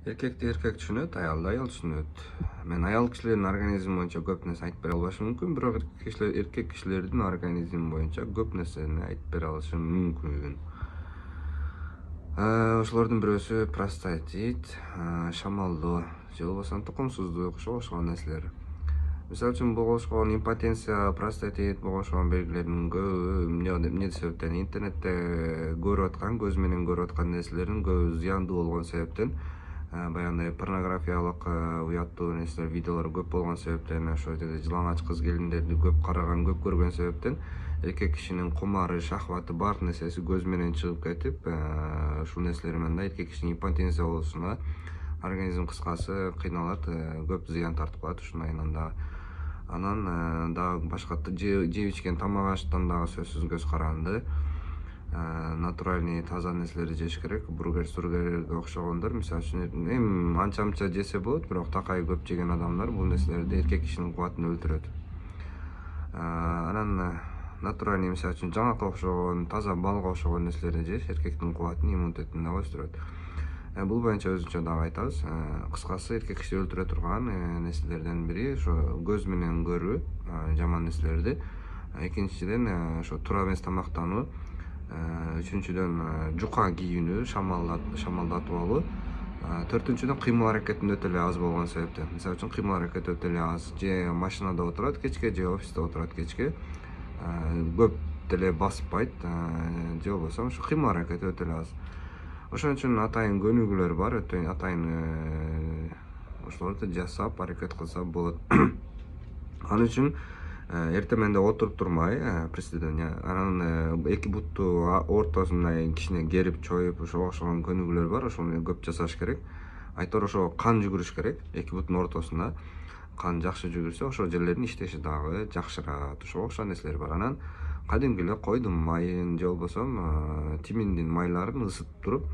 Эркекти эркек түшүнөт, аялды аял түшүнөт. Мен аял кишилердин организми боюнча көп нерсе айтып бере албашым мүмкүн, бирок эркек кишилердин организми боюнча көп нерсени айтып бере алышым мүмкүн. Ошолордун бирөөсү простатит, шамалдоо же болбосо тукумсуздук, ошого окшогон нерселер. Мисалы үчүн буга окшогон импотенция, простатит, буга окшогон белгилердин көбү эмне себептен интернетте көрүп аткан, көз менен көрүп аткан нерселердин көбү зыяндуу болгон себептен, баягындай порнографиялык уяттуу нерселер, видеолор көп болгон себептен, ошо жылаңач кыз келиндерди көп караган, көп көргөн себептен эркек кишинин кумары, шахваты, баардык нерсеси көз менен чыгып кетип, ушул нерселер менен да эркек кишинин импотенция болуусуна организм кыскасы кыйналат, көп зыян тартып калат ушундан да. Анан дагы башка жеп ичкен тамак аштан дагы сөзсүз көз каранды. Натуральный таза нерселерди жеш керек. Бургерге окшогондор, мисалы үчүн эми анча мынча жесе болот, бирок такай көп жеген адамдар бул нерселерди эркек кишинин кубатын өлтүрөт. Анан натуральный, мисалы үчүн жаңакка окшогон, таза балга окшогон нерселерди жеш эркектин кубатын, иммунитетин дагы өстүрөт. Бул боюнча өзүнчө дагы айтабыз. Кыскасы, эркек киши өлтүрө турган нерселерден бири ошо көз менен көрүү, жаман нерселерди. Экинчиден ошо туура эмес тамактануу. Үчүнчүдөн жука кийинүү, шамалдатып алуу. Төртүнчүдөн кыймыл аракеттин өтө эле аз болгон себептен. Мисалы үчүн кыймыл аракет өтө эле аз, же машинада отурат кечке, же офисте отурат кечке, көп деле баспайт, же болбосо ошо кыймыл аракети өтө эле аз. Ошон үчүн атайын көнүгүүлөр бар, атайын ошолорду жасап аракет кылса болот. Ал үчүн эртең менде отуруп турмай, приседание, анан эки бутту ортосуна кичине керип чоюп, ошого окшогон көнүгүүлөр бар, ошону көп жасаш керек. Айтор ошого кан жүгүрүш керек, эки буттун ортосуна кан жакшы жүгүрсө, ошол жерлердин иштеши дагы жакшырат. Ошого окшогон нерселер бар. Анан кадимки эле койдун майын же болбосо тиминдин майларын ысытып туруп,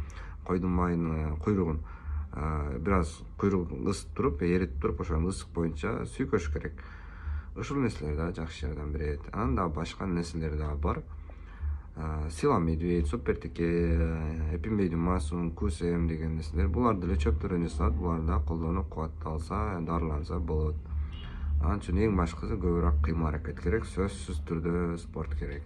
койдун майын куйругун бир аз куйругун ысытып туруп, эритип туруп, ошонун ысык боюнча сүйкөш керек. Ушул нерселер дагы жакшы жардам берет. Анан дагы башка нерселер дагы бар. Сила медведь, супертике, эпимейдин масун, кусем деген нерселер. Булар деле чөптөрдөн жасалат. Буларды да колдонуп кубатталса, дарыланса болот. Анын үчүн эң башкысы көбүрөөк кыймыл аракет керек, сөзсүз түрдө спорт керек.